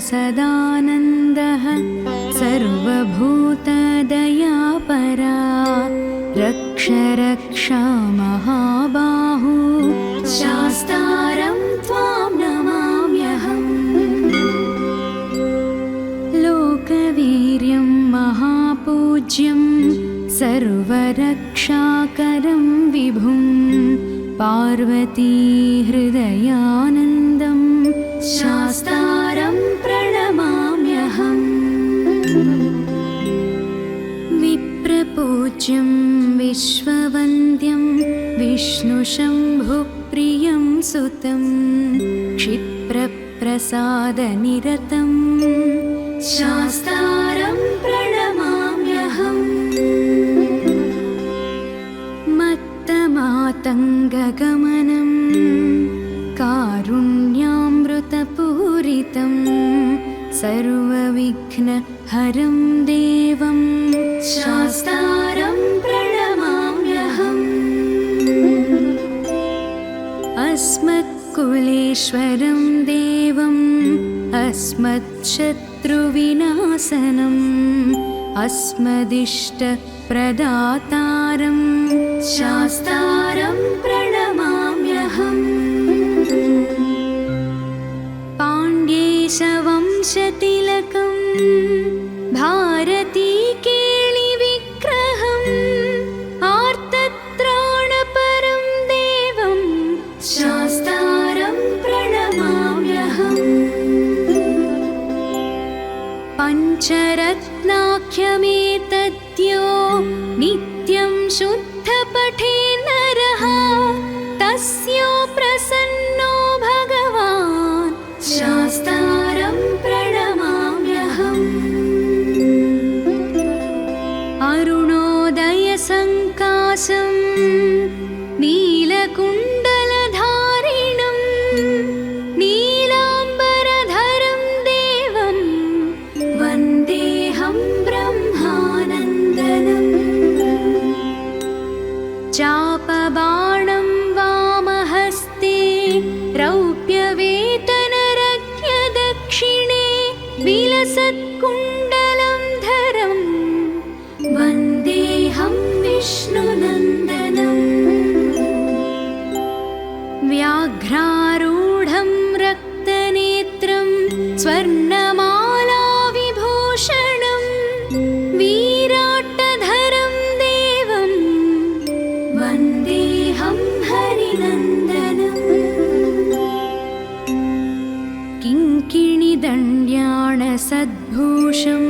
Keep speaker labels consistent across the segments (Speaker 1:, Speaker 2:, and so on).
Speaker 1: सदानन्दः सर्वभूतदयापरा रक्ष रक्षा महाबाहु शास्तारं त्वां नमाम्यहम्। लोकवीर्यं महापूज्यं सर्वरक्षाकरं विभुं पार्वती हृदयानन्दं शास्तारं प्रणमाम्यहम्। विप्रपूज्यं विश्ववन्द्यं विष्णुशम्भुप्रियं सुतं क्षिप्रप्रसादनिरतं शास्तारं प्रणमाम्यहम्। मत्तमातङ्गगमनं कारुण्यामृतपूरितं सर्वविघ्नहरं देवं शास्तारं प्रणमाम्यहम्। अस्मत्कुलेश्वरं देवम् अस्मत्शत्रुविनाशनम् अस्मदिष्टप्रदातारं शास्तारं प्रणमाम्यहम्। पाण्ड्येशवंशतिलकं भारतीकेलिविग्रहम् आर्तत्राणपरं देवं शास्तारं प्रणमाम्यहम्। पञ्चरत्नाख्यमेतद्यो नित्यं शुद्धपठे नरः तस्यो प्रसन्नो भगवान् शास्तारं प्रणमाम्यहम्। अरुणोदयसङ्काशं नीलकुण्डलधारिणं नीलाम्बरधरं देवं वन्देऽहं ब्रह्मानन्दनम्। चापबाणं वामहस्ते रौप्यवेतनरज्ञदक्षिणे विलसत्कुण्डलं धरं वन्देऽहं विष्णुनन्दनम्। व्याघ्रारूढं रक्तनेत्रं स्वर्णमालाविभूषणं वीराट्टधरं देवं वन्देऽहं हरिनन्दनम्। किङ्किणिदण्ड्याणसद्भूषं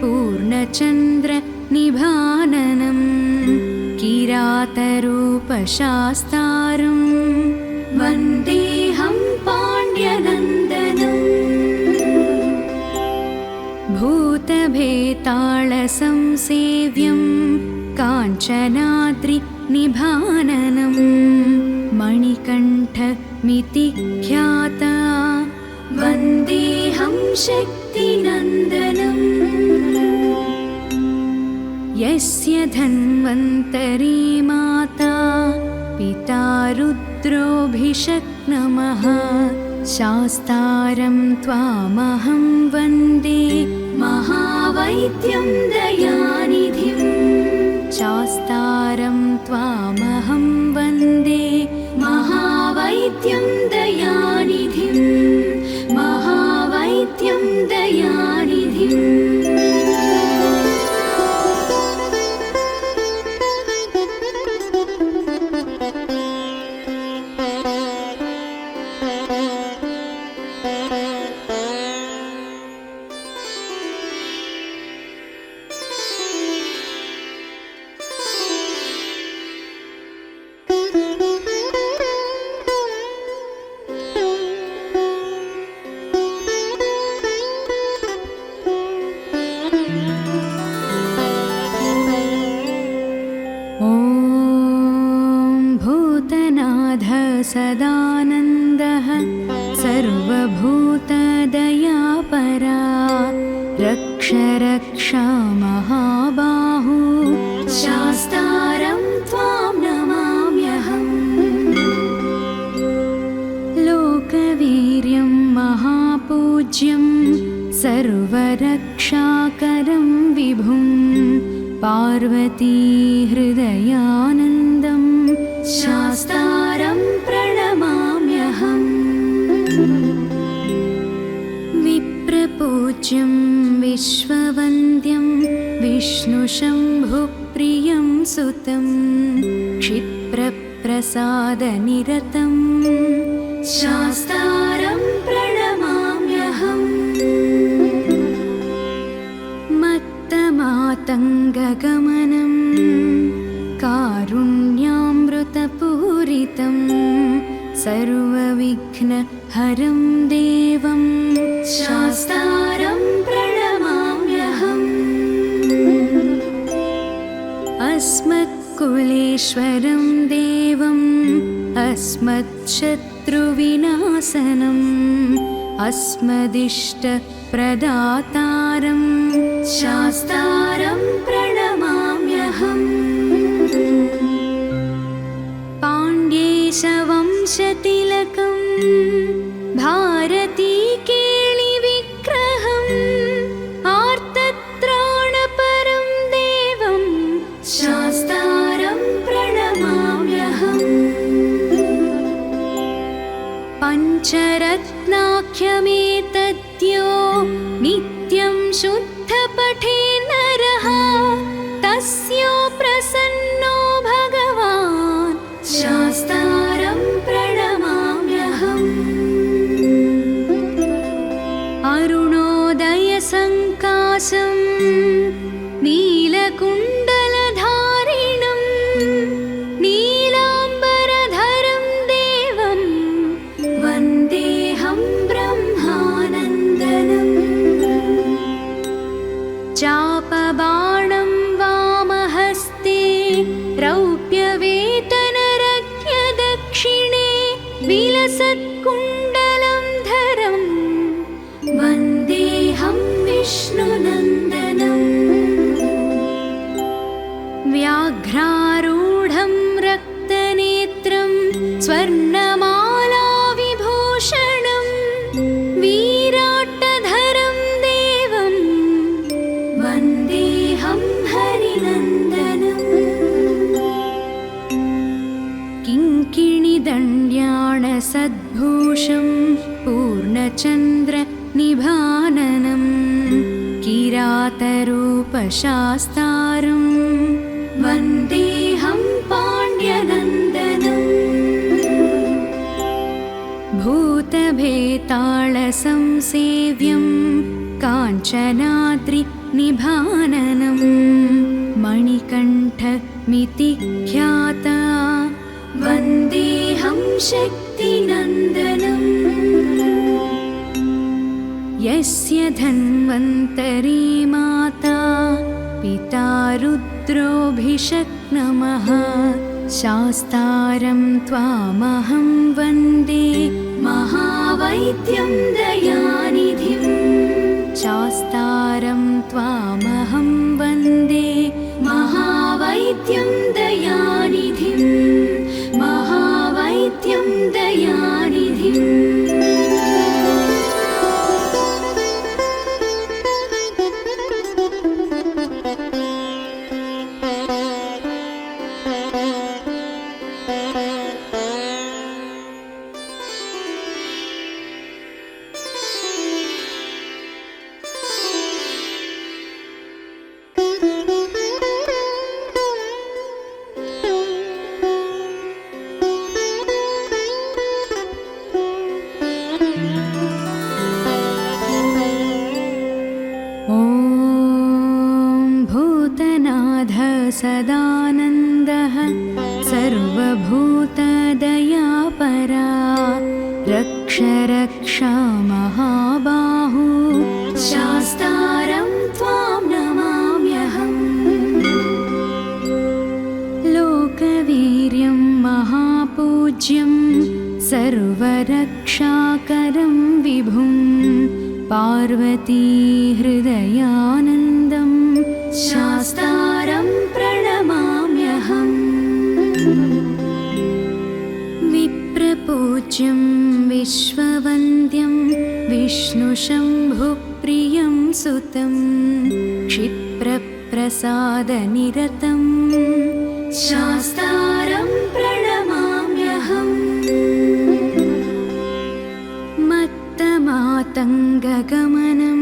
Speaker 1: पूर्णचन्द्रनिभाननं किरातरूपशास्तारं वन्देऽहं पाण्ड्यनन्दनम्। भूतभेतालसंसेव्यं काञ्चनाद्रिनिभाननं मणिकण्ठमिति ख्याता वन्देऽहं शक्तिनन्दनम्। यस्य धन्वन्तरी माता पिता रुद्रोऽभिषक्नमः शास्तारं त्वामहं वन्दे महावैद्यं दयानिधिं। शास्तारं त्वामहं वन्दे महावैद्यं दयानिधिं महावैद्यं दयानिधिम्। महापूज्यं सर्वरक्षाकरं विभुं पार्वतीहृदयानन्दं शास्तारं प्रणमाम्यहम् विप्रपूज्यं विश्ववन्द्यं विष्णुशम्भुप्रियं सुतं क्षिप्रप्रसादनिरतं शास्तारं प्रणमाम्यहम् मत्तमातङ्गगमनं कारुण्यामृतपूरितं सर्वविघ्नहरं देवं शास्तारं प्रणमाम्यहम् अस्मत्कुलेश्वरं देवम् अस्मत्शत्रुविनाशनम् अस्मदिष्टप्रदातारं शास्तारं प्रणमाम्यहम् पाण्ड्येशवंशतिलकं भारतीकेलिविग्रहम् आर्तत्राणपरं देवं शास्तारं प्रणमाम्यहम् पञ्चरत्नाख्यमेतद्यो नित्यं शुद्धपठे नरः तस्यो प्रसन्नो भगवान् शास्तारं प्रणमाम्यहम् अरुणोदयसङ्काशं नीलकुण्डलधारिणं नीलाम्बरधरं देवं वन्देऽहं ब्रह्मानन्दनम् चापबाणं वामहस्ते रौप्यवेतनरज्ञदक्षिणे विलसत्कुण्डलं धरं वन्देऽहं विष्णुनन्दनम् व्याघ्रारूढं रक्तनेत्रं स्वर्णमालाविभूषणं वीराट्टधरं देवं वन्देऽहं हरिनन्दनम् किङ्किणिदण्ड्याणसद्भूषं पूर्णचन्द्रनिभाननं किरातरूपशास्तारं वन्देऽहं पाण्ड्यनन्दनम् भूतभेतालसंसेव्यं काञ्चनाद्रिनिभाननं मणिकण्ठमिति ख्याता वन्देऽहं शक्तिनन्दनम् यस्य धन्वन्तरी माता पिता रुद्रोऽभिषक्नमः शास्तारं त्वामहं वन्दे महावैद्यं दयानिधिं शास्तारं त्वामहं वन्दे महावैद्यं दयानिधिं महावैद्यं दयानिधिम् सदानन्दः सर्वभूतदयापरा रक्ष रक्ष महाबाहु शास्तारं त्वां नमाम्यहम् लोकवीर्यं महापूज्यं सर्वरक्षाकरं विभुं पार्वतीहृदयानन्दं शास्तारं प्रणमाम्यहम् विप्रपूज्यं विश्ववन्द्यं विष्णुशम्भुप्रियं सुतं क्षिप्रप्रसादनिरतं शास्तारं प्रणमाम्यहम् मत्तमातङ्गगमनं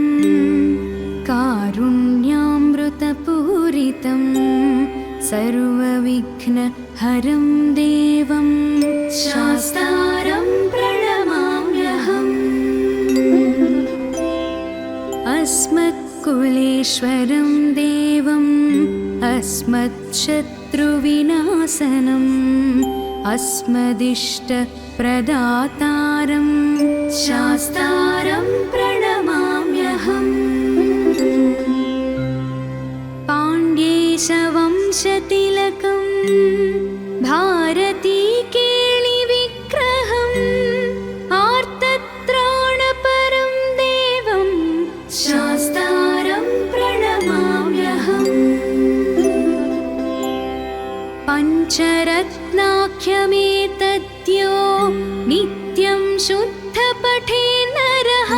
Speaker 1: कारुण्यामृतपूरितं सर्वविघ्नहरं देवं शास्तारं प्रणमाम्यहम् अस्मत्कुलेश्वरं देवम् अस्मत्शत्रुविनाशनम् अस्मदिष्टप्रदातारं शास्तारं प्रणमाम्यहम् पाण्ड्येशवंशतिलकं भारतीकेलिविग्रहम् आर्तत्राणपरं देवं शास्तारं प्रणमाम्यहम् पञ्चरत्नाख्यमेतद्यो नित्यं शुद्धपठे नरः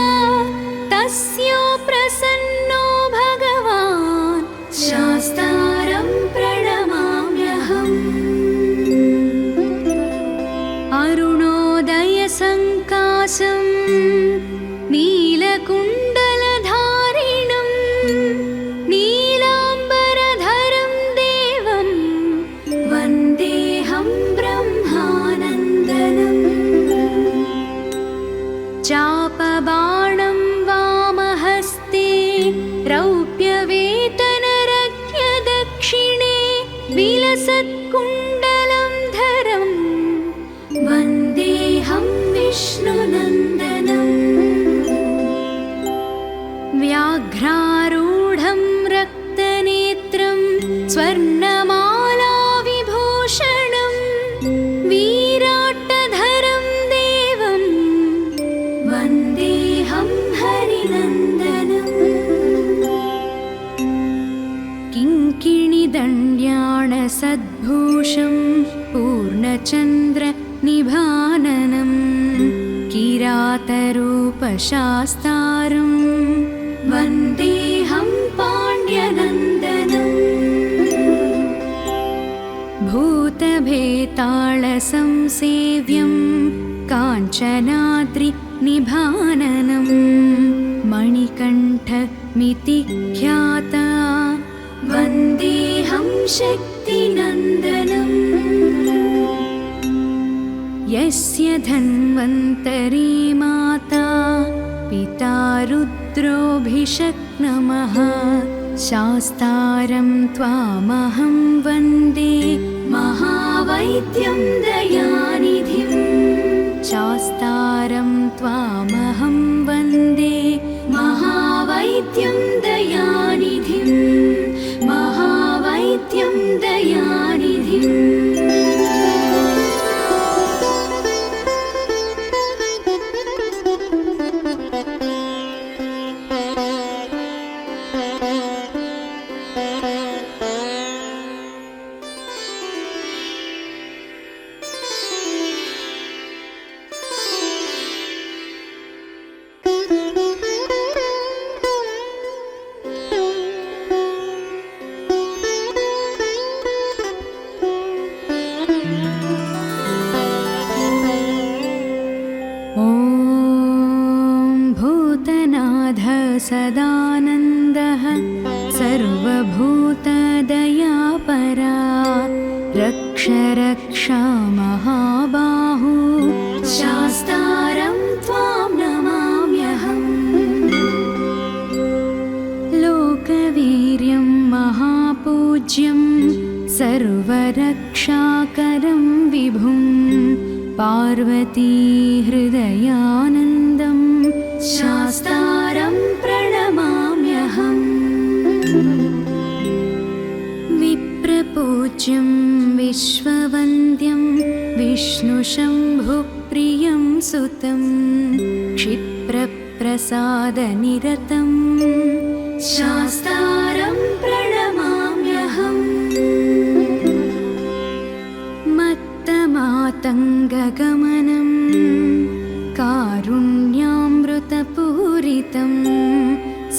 Speaker 1: तस्यो प्रसन्नो भगवान् शास्तारं प्रणमाम्यहम् अरुणोदयसङ्काशं नीलकुण्डलधारिणं नीलाम्बरधरं देवं वन्देऽहं ब्रह्मानन्दनम् चापबाणं वामहस्ते रौप्यवेतनरज्ञदक्षिणे विलसत्कुण्डलं धरं वन्देऽहं विष्णुनन्दनम् व्याघ्रारूढं रक्तनेत्रं स्वर्णमालाविभूषणं वीराट्टधरं देवं वन्देऽहं हरिनन्दनम् किङ्किणिदण्ड्याणसद्भूषं पूर्णचन्द्रनिभाननं किरातरूपशास्तारं वन्देऽहं पाण्ड्यनन्दनम् भूतभेतालसंसेव्यं काञ्चनाद्रिनिभाननं मणिकण्ठमिति ख्याता वन्देऽहं शक्तिनन्दनम् यस्य धन्वन्तरी माता पिता रुद्रोऽभिषक्नमः शास्तारं त्वामहं वन्दे महावैद्यं दयानिधिं शास्तारं त्वामहं वन्दे महावैद्यं दयानिधिं महावैद्यं दयानिधिम् सदानन्दः सर्वभूतदयापरा रक्ष रक्षा महाबाहु शास्तारं त्वां नमाम्यहम् लोकवीर्यं महापूज्यं सर्वरक्षाकरं विभुं पार्वतीहृदयानन्दं शास्तारं प्रणमाम्यहम् विप्रपूज्यं विश्ववन्द्यं विष्णुशम्भुप्रियं सुतं क्षिप्रप्रसादनिरतं शास्तारं प्रणमाम्यहम् मत्तमातङ्गगमनं कारुण्यामृतपूरितं सर्वभूतनाथं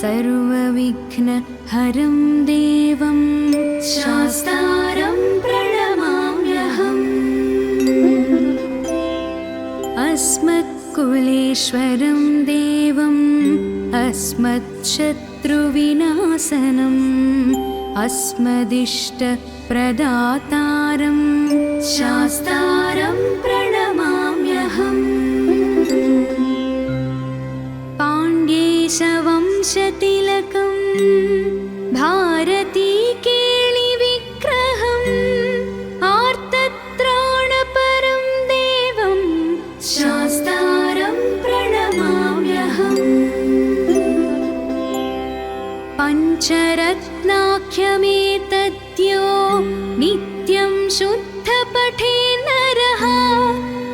Speaker 1: सर्वविघ्नहरं देवं शास्तारं प्रणमाम्यहम्। अस्मत्कुलेश्वरं देवम् अस्मच्छत्रुविनाशनम् अस्मदिष्टप्रदातारं शास्तारं प्रणमाम्यहम्। पाण्ड्येशवंशतिलकं भारतीकेलिविग्रहम् आर्तत्राणपरं देवं शास्तारं प्रणमाम्यहम्। पञ्चरत्नाख्यमेतद्यो नित्यं शुद्धपठे नरः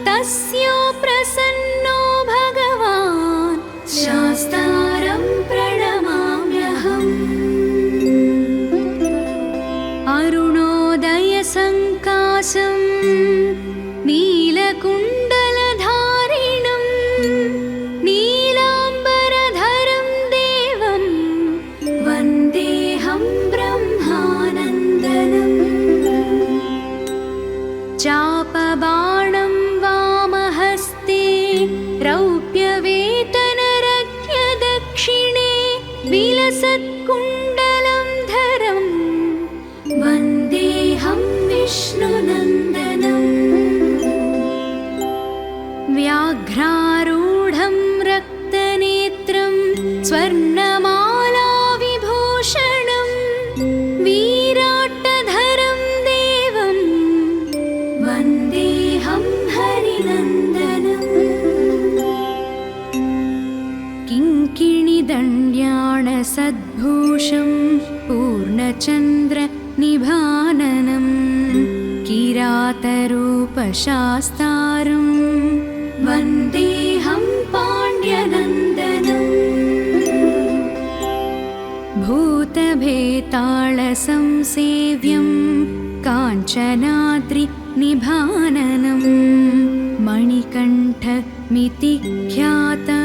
Speaker 1: तस्यो प्रसन्नो भगवान् शास्तारं प्रणमाम्यहम्। अरुणोदयसङ्काशं नीलकुण्डलधारिणं नीलाम्बरधरं देवं वन्देऽहं ब्रह्मानन्दनम्। चापबाणं वामहस्ते रौप्यवेतनरज्ञदक्षिणे विलसत्कुण्डलं धरं वन्देऽहं विष्णुनन्दनम्। व्याघ्रारूढं रक्तनेत्रं स्वर्णमालाविभूषणं वीराट्टधरं देवं वन्देऽहं हरिनन्दनम्। किङ्किणिदण्ड्याणसद्भूषं पूर्णचन्द्रनिभाननं किरातरूपशास्तारं वन्देऽहं पाण्ड्यनन्दनम्। भूतभेतालसंसेव्यं काञ्चनाद्रिनिभाननं मणिकण्ठमिति ख्याता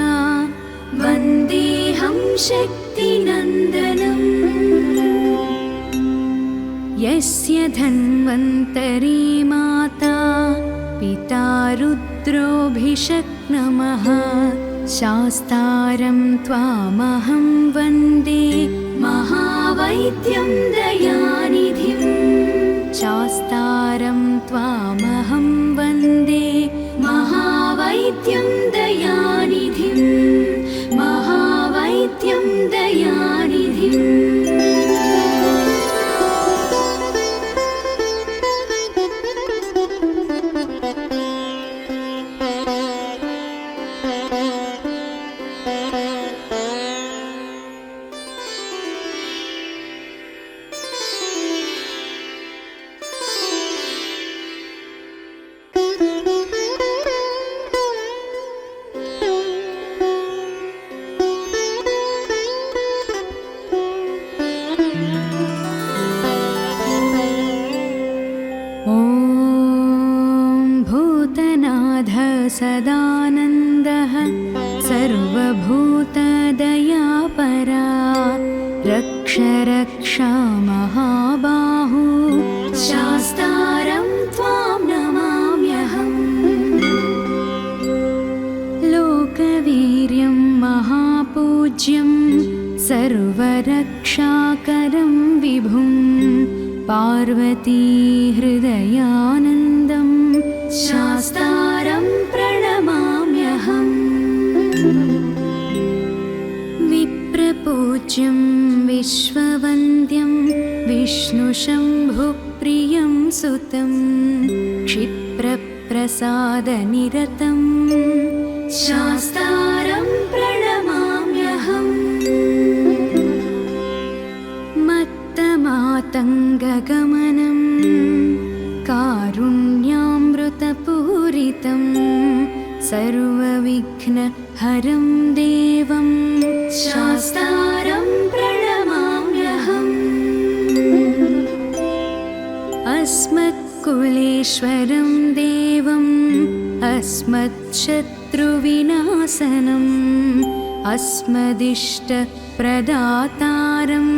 Speaker 1: वन्देऽहं शक्तिनन्दनम्। यस्य धन्वन्तरी माता पिता रुद्रोऽभिषक्नमः शास्तारं त्वामहं वन्दे महावैद्यं दयानिधिं। शास्तारं त्वामहं वन्दे महावैद्यं दयानिधिं महावैद्यं दयानिधिम्। सदानन्दः सर्वभूतदयापरा रक्ष रक्षा महाबाहु शास्तारं त्वां नमाम्यहम्। लोकवीर्यं महापूज्यं सर्वरक्षाकरं विभुं पार्वती हृदयानन्दं शास्तारं प्रणमाम्यहम्। विप्रपूज्यं विश्ववन्द्यं विष्णुशम्भुप्रियं सुतं क्षिप्रप्रसादनिरतं शास्तारं प्रणमाम्यहम्। मत्तमातङ्गगमनं कारुण्यामृतपूरितं सर्वविघ्नहरं देवं शास्तारं प्रणमाम्यहम्। अस्मत्कुलेश्वरं देवम् अस्मच्छत्रुविनाशनम् अस्मदिष्टप्रदातारं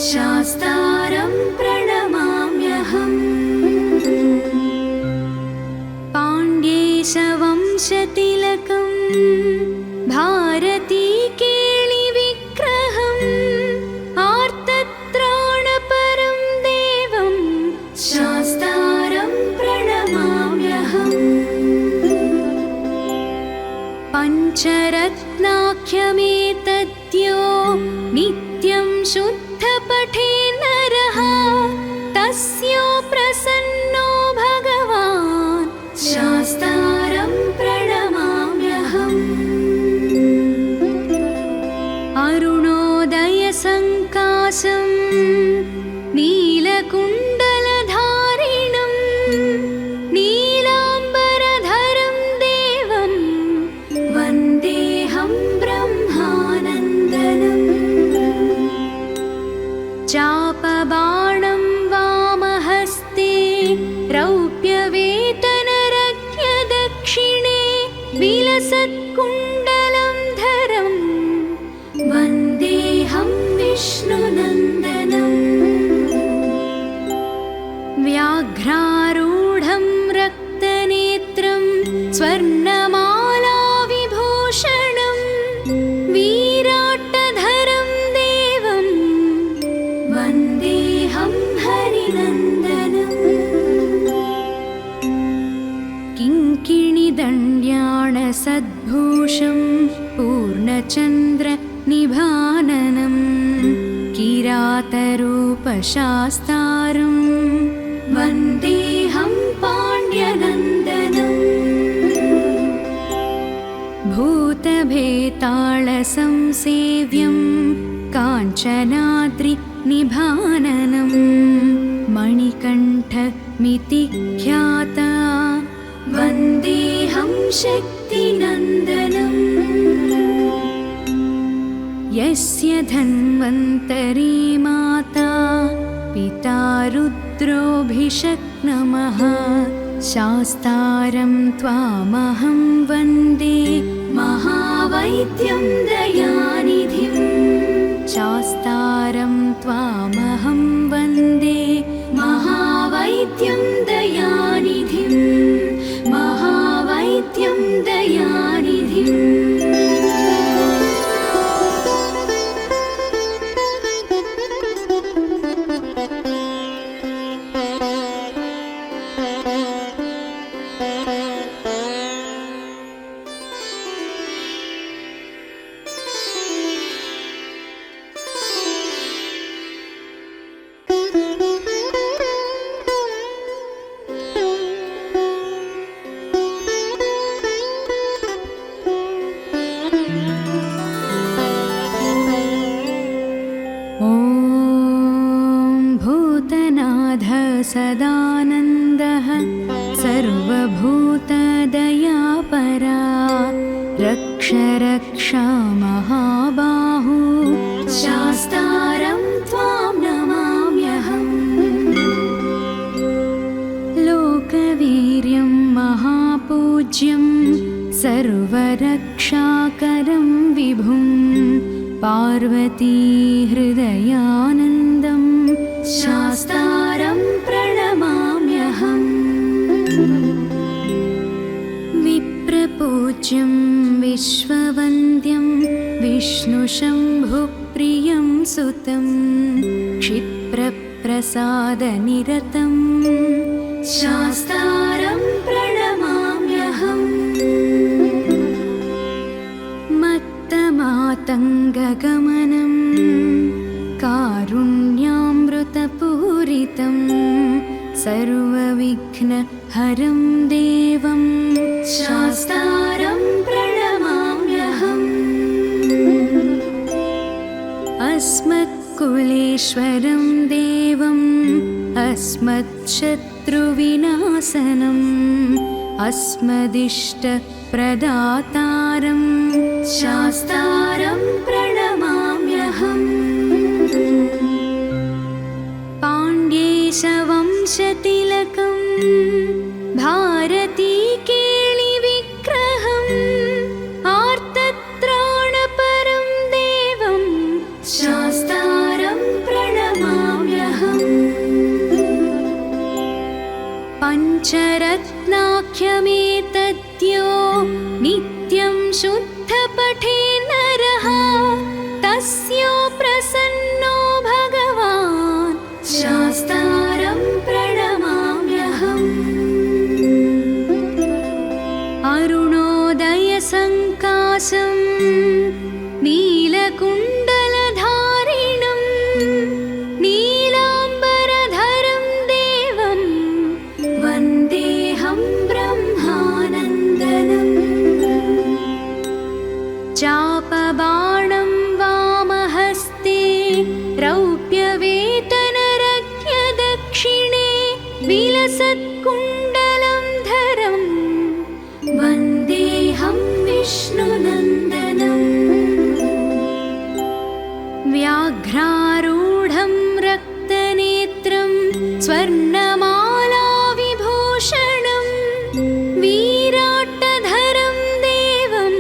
Speaker 1: शास्तारं प्रणमाम्यहम् पाण्ड्येशवंशतिलकं भारतीकेळिविग्रहम् आर्तत्राणपरं देवं शास्तारं प्रणमाम्यहम् पञ्चरत्नाख्यमेतद्यो नित्यं शुद्धपठे नरः तस्यो प्रसन्नो भगवान् शास्तारं प्रणमाम्यहम् अरुणोदयसङ्काशं नीलकुण्डलधारिणं नीलाम्बरधरं देवं वन्देऽहं ब्रह्मानन्दनम् चापबाणं वामहस्ते रौप्यवेतनरज्ञदक्षिणे विलसत्कुण्डलं धरं वन्देऽहं विष्णुनन्दनम् व्याघ्रारूढं रक्तनेत्रं स्वर्णमालाविभूषणं वीराट्टधरं देवं वन्देऽहं हरिनन्दनम् किङ्किणिदण्ड्याणसद्भूषं पूर्णचन्द्रनिभाननं किरातरूपशास्तारं वन्देऽहं पाण्ड्यनन्दनम् भूतभेतालसंसेव्यं काञ्चनाद्रिनिभाननं मणिकण्ठमिति ख्याता वन्देऽहं शक्तिनन्दनम् यस्य धन्वन्तरी माता पिता रुद्रोऽभिषक्नमः शास्तारं त्वामहं वन्दे महावैद्यं दयानिधिं शास्तारं त्वामहं वन्दे महावैद्यं दयानिधिं महावैद्यं दयानिधिम् सदानन्दः सर्वभूतदयापरा रक्ष रक्षा महाबाहु शास्तारं त्वां नमाम्यहम् लोकवीर्यं महापूज्यं सर्वरक्षाकरं विभुं पार्वतीहृदयानन्दं शास्तारं प्रणमाम्यहम् विप्रपूज्यं विश्ववन्द्यं विष्णुशम्भुप्रियं सुतं क्षिप्रप्रसादनिरतं शास्तारं प्रणमाम्यहम् मत्तमातङ्गगमनं कारुण्यामृतपूरितं सर्वविघ्नहरं देवं शास्तारं प्रणमाम्यहम् अस्मत्कुलेश्वरं देवम् अस्मत्शत्रुविनाशनम् अस्मदिष्टप्रदातारं शास्तारं प्रणमाम्यहम् पाण्ड्येशवंशतिलकं भारतीकेळिविग्रहम् आर्तत्राणपरं पञ्चरत्नाख्यमेतद्यो नित्यं शुद्धपठे नरः तस्यो प्रसन्नो भगवान् शास्तारं प्रणमाम्यहम्। अरुणोदयसङ्कासं नीलकुण्डलधारिणं नीलाम्बरधरं देवं वन्देऽहं ब्रह्मानन्दनम्। चापबाणं वामहस्ते रौप्यवेतनरज्ञ दक्षिणे विलसत्कुण्डलं धरं वन्देऽहं विष्णुनन्दनम्। व्याघ्रारूढं रक्तनेत्रं स्वर्णमालाविभूषणं वीराट्टधरं देवं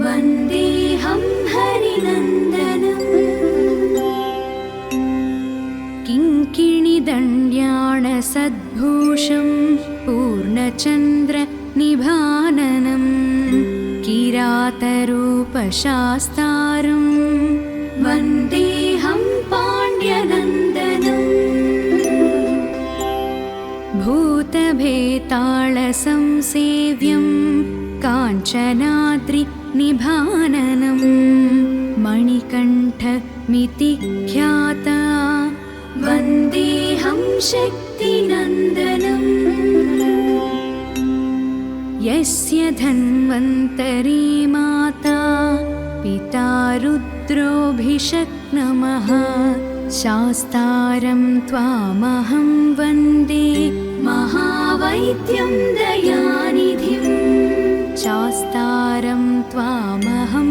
Speaker 1: वन्देऽहं हरिनन्दनम्। किङ्किणिदण्ड्याणसद्भूषं पूर्णचन्द्रनिभाननं किरातरूपशास्तारं वन्देऽहं पाण्ड्यनन्दनम्। भूतभेतालसंसेव्यं काञ्चनाद्रिनिभाननं मणिकण्ठमिति ख्याता वन्देऽहं शक्तिनन्दनम्। यस्य धन्वन्तरी माता पिता रुद्रोऽभिषक्नमः शास्तारं त्वामहं वन्दे महावैद्यं दयानिधिं। शास्तारं त्वामहं